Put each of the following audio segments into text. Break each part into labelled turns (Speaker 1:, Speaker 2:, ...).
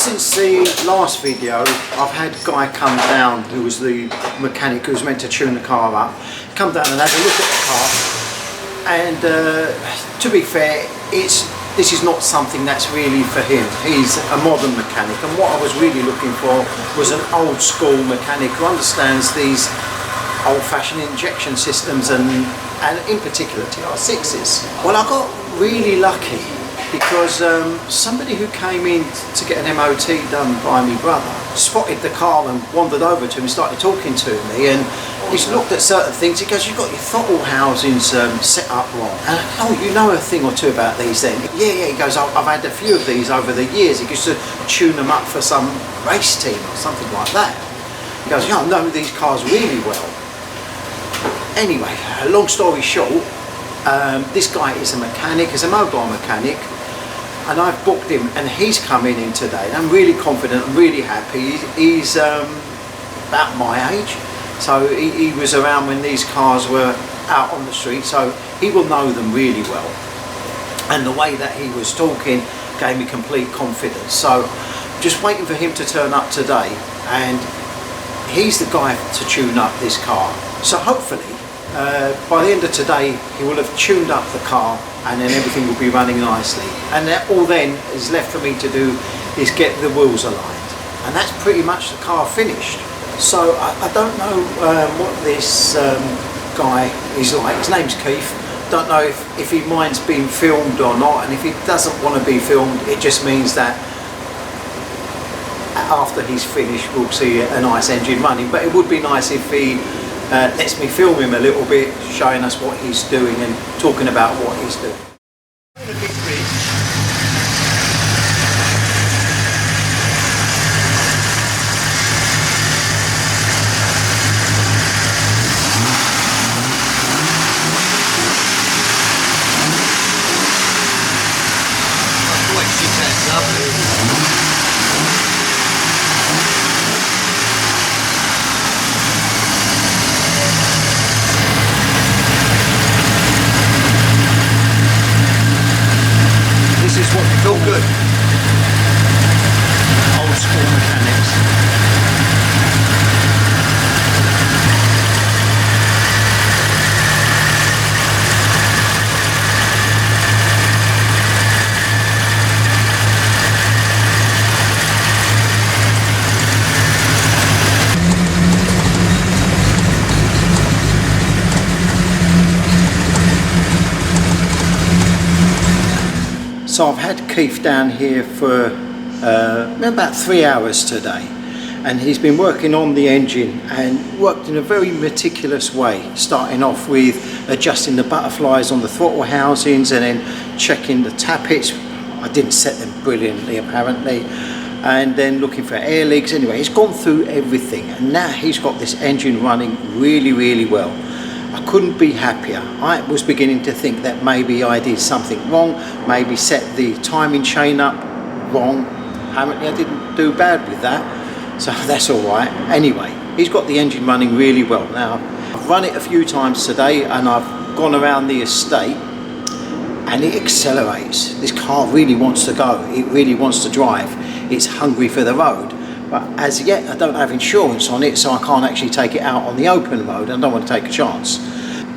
Speaker 1: Since the last video, I've had a guy come down who was the mechanic who was meant to tune the car up, come down and have a look at the car, and to be fair, this is not something that's really for him. He's a modern mechanic, and what I was really looking for was an old school mechanic who understands these old-fashioned injection systems and in particular TR6s. Well, I got really lucky because somebody who came in to get an MOT done by my brother spotted the car and wandered over to him and started talking to me, and he's looked at certain things. He goes, "You've got your throttle housings set up wrong." And "Oh, you know a thing or two about these then?" Yeah, he goes, "I've had a few of these over the years." He used to tune them up for some race team or something like that. He goes, "Yeah, I know these cars really well." Anyway, long story short, this guy is a mechanic, is a mobile mechanic, and I've booked him, and he's coming in today. I'm really confident, I'm really happy. He's about my age, so he was around when these cars were out on the street, so he will know them really well. And the way that he was talking gave me complete confidence. So just waiting for him to turn up today, and he's the guy to tune up this car. So hopefully by the end of today he will have tuned up the car, and then everything will be running nicely, and all then is left for me to do is get the wheels aligned, and that's pretty much the car finished. So I don't know what this guy is like. His name's Keith. Don't know if he minds being filmed or not, and if he doesn't want to be filmed, it just means that after he's finished we'll see a nice engine running. But it would be nice if he lets me film him a little bit, showing us what he's doing and talking about what he's doing. This is what we call good old school mechanics. So I've had Keith down here for about 3 hours today, and he's been working on the engine and worked in a very meticulous way, starting off with adjusting the butterflies on the throttle housings and then checking the tappets. I didn't set them brilliantly apparently, and then looking for air leaks. Anyway, he's gone through everything, and now he's got this engine running really well. I couldn't be happier. I was beginning to think that maybe I did something wrong, maybe set the timing chain up wrong. Apparently I didn't do bad with that, so that's all right. Anyway, he's got the engine running really well. Now, I've run it a few times today, and I've gone around the estate, and it accelerates. This car really wants to go, it really wants to drive, it's hungry for the road. But as yet I don't have insurance on it, so I can't actually take it out on the open road, and I don't want to take a chance.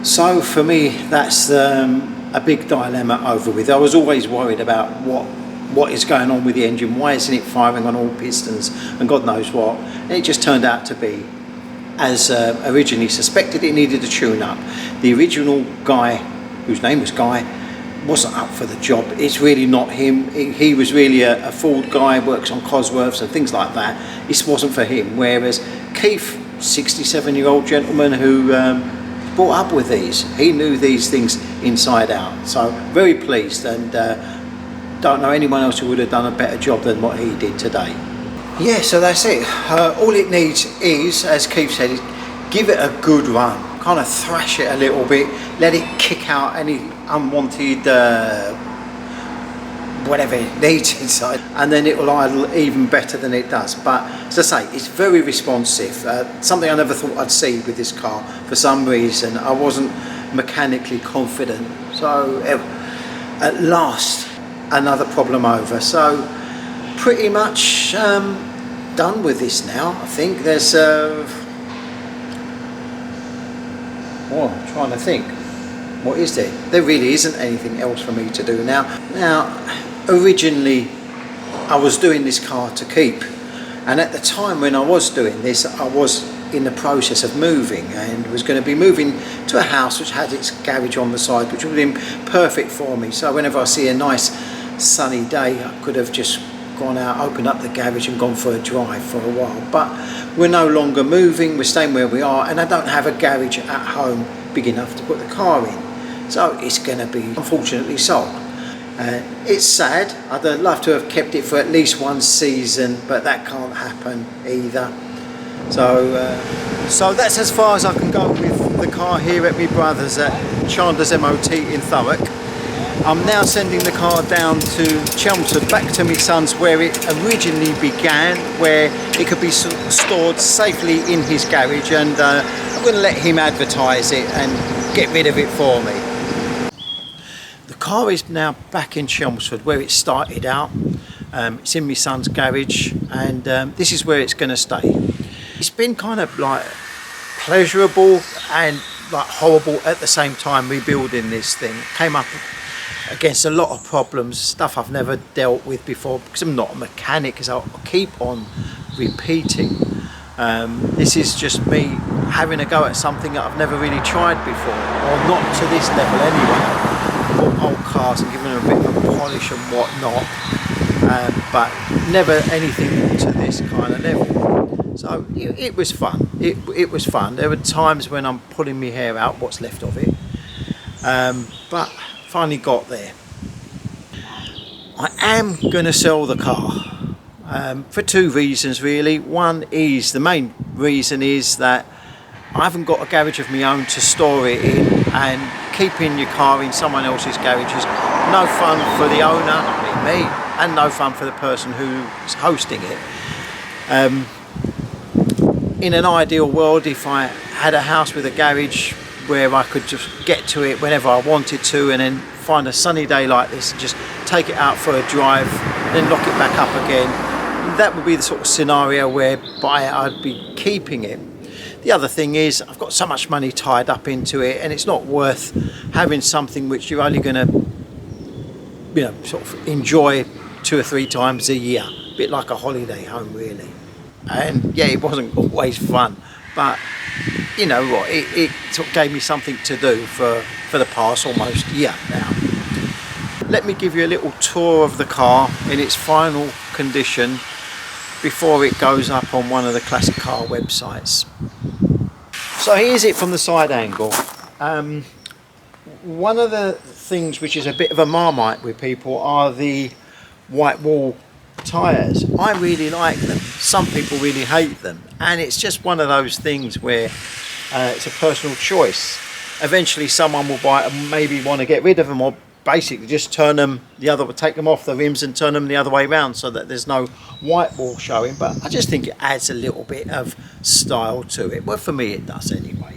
Speaker 1: So for me, that's a big dilemma over with. I was always worried about what is going on with the engine, why isn't it firing on all pistons and God knows what, and it just turned out to be as originally suspected. It needed a tune up. The original guy, whose name was Guy, wasn't up for the job. It's really not him. He was really a Ford guy, works on Cosworths and things like that. This wasn't for him. Whereas Keith, 67-year-old gentleman who brought up with these, he knew these things inside out. So very pleased, and don't know anyone else who would have done a better job than what he did today. Yeah, so that's it. All it needs is, as Keith said, is give it a good run. Kind of thrash it a little bit, let it kick out any unwanted whatever it needs inside, and then it will idle even better than it does. But as I say, it's very responsive, something I never thought I'd see with this car. For some reason I wasn't mechanically confident, so at last another problem over. So pretty much done with this now. I think there's oh, I'm trying to think, what is there? There really isn't anything else for me to do now. Originally I was doing this car to keep, and at the time when I was doing this, I was in the process of moving and was going to be moving to a house which had its garage on the side, which would have been perfect for me. So whenever I see a nice sunny day, I could have just gone out, opened up the garage and gone for a drive for a while. But we're no longer moving, we're staying where we are, and I don't have a garage at home big enough to put the car in. So it's going to be, unfortunately, sold. It's sad. I'd love to have kept it for at least one season, but that can't happen either. So that's as far as I can go with the car here at my brother's at Chandler's MOT in Thurrock. I'm now sending the car down to Chelmsford, back to my son's where it originally began, where it could be stored safely in his garage, and I'm going to let him advertise it and get rid of it for me. The car is now back in Chelmsford where it started out. It's in my son's garage, and this is where it's going to stay. It's been kind of like pleasurable and like horrible at the same time rebuilding this thing. Came up against a lot of problems, stuff I've never dealt with before, because I'm not a mechanic, as I'll keep on repeating. This is just me having a go at something that I've never really tried before, or not to this level anyway. Bought old cars and given them a bit of a polish and whatnot, but never anything to this kind of level. So it was fun. It was fun. There were times when I'm pulling my hair out, what's left of it, but finally got there. I am going to sell the car for two reasons really. One is, the main reason is that I haven't got a garage of my own to store it in, and keeping your car in someone else's garage is no fun for the owner, me, and no fun for the person who's hosting it. In an ideal world, if I had a house with a garage where I could just get to it whenever I wanted to, and then find a sunny day like this and just take it out for a drive, then lock it back up again, that would be the sort of scenario whereby I'd be keeping it. The other thing is, I've got so much money tied up into it, and it's not worth having something which you're only going to, sort of enjoy 2 or 3 times a year. A bit like a holiday home, really. And yeah, it wasn't always fun, but you know what, it sort of gave me something to do for the past almost year now. Let me give you a little tour of the car in its final condition before it goes up on one of the classic car websites. So here's it from the side angle. One of the things which is a bit of a marmite with people are the white wall tyres. I really like them. Some people really hate them, and it's just one of those things where it's a personal choice. Eventually someone will buy it and maybe want to get rid of them, or basically just turn them the other way, take them off the rims and turn them the other way around so that there's no white wall showing. But I just think it adds a little bit of style to it. Well, for me it does anyway.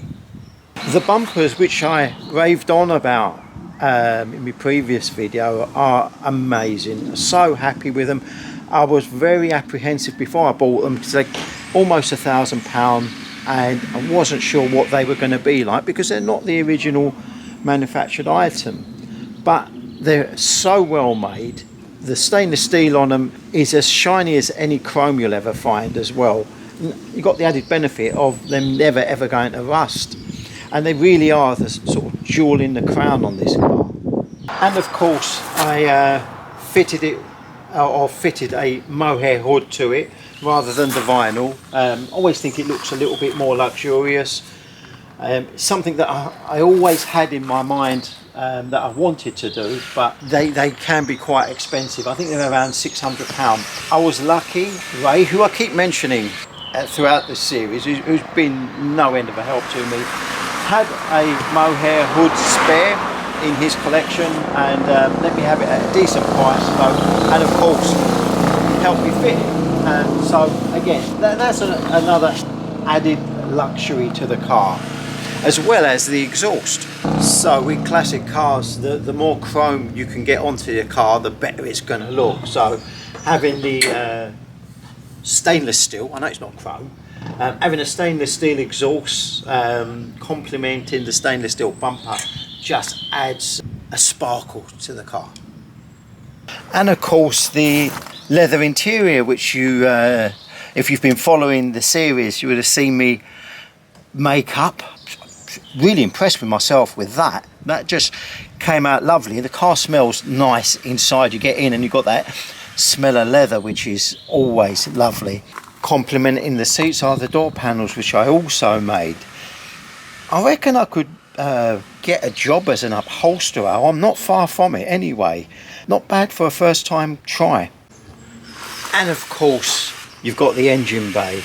Speaker 1: The bumpers, which I raved on about in my previous video, are amazing. I'm so happy with them. I was very apprehensive before I bought them because they're almost £1,000, and I wasn't sure what they were going to be like because they're not the original manufactured item. But they're so well made. The stainless steel on them is as shiny as any chrome you'll ever find as well. You've got the added benefit of them never ever going to rust. And they really are the sort of jewel in the crown on this car. And of course I fitted a mohair hood to it rather than the vinyl. Always think it looks a little bit more luxurious. Something that I always had in my mind that I wanted to do, but they can be quite expensive. I think they're around £600. I was lucky. Ray, who I keep mentioning throughout this series, who's been no end of a help to me, had a mohair hood spare in his collection, and let me have it at a decent price, and of course helped me fit it. So again, that's another added luxury to the car. as well as the exhaust. So with classic cars, the more chrome you can get onto your car, the better it's going to look. So having the stainless steel, I know it's not chrome, having a stainless steel exhaust complementing the stainless steel bumper just adds a sparkle to the car. And of course the leather interior, which you if you've been following the series, you would have seen me make up. Really impressed with myself with that. That just came out lovely. The car smells nice inside. You get in and you've got that smell of leather, which is always lovely. Complementing the seats are the door panels, which I also made. I reckon I could get a job as an upholsterer. I'm not far from it anyway. Not bad for a first time try. And of course you've got the engine bay.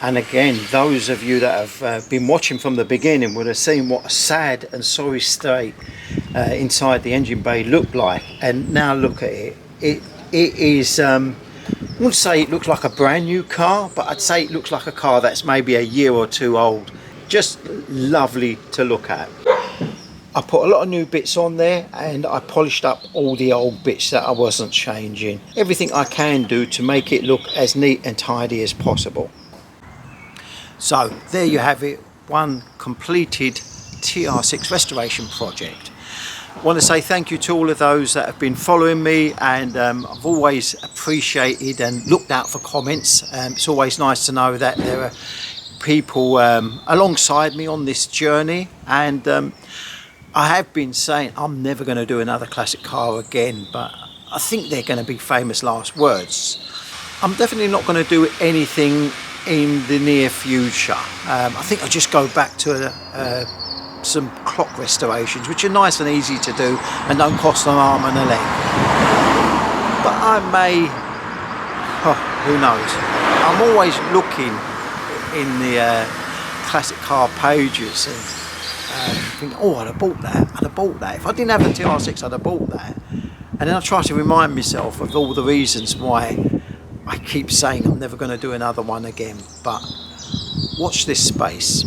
Speaker 1: And again, those of you that have been watching from the beginning would have seen what a sad and sorry state inside the engine bay looked like. And now look at it. It is, I wouldn't say it looks like a brand new car, but I'd say it looks like a car that's maybe a year or two old. Just lovely to look at. I put a lot of new bits on there, and I polished up all the old bits that I wasn't changing. Everything I can do to make it look as neat and tidy as possible. So there you have it, one completed TR6 restoration project. I want to say thank you to all of those that have been following me, and I've always appreciated and looked out for comments. It's always nice to know that there are people alongside me on this journey, and I have been saying I'm never going to do another classic car again, but I think they're going to be famous last words. I'm definitely not going to do anything in the near future. I think I'll just go back to some clock restorations, which are nice and easy to do and don't cost an arm and a leg. But I may, who knows. I'm always looking in the classic car pages and think, oh, I'd have bought that. If I didn't have the TR6, I'd have bought that. And then I try to remind myself of all the reasons why I keep saying I'm never going to do another one again. But watch this space.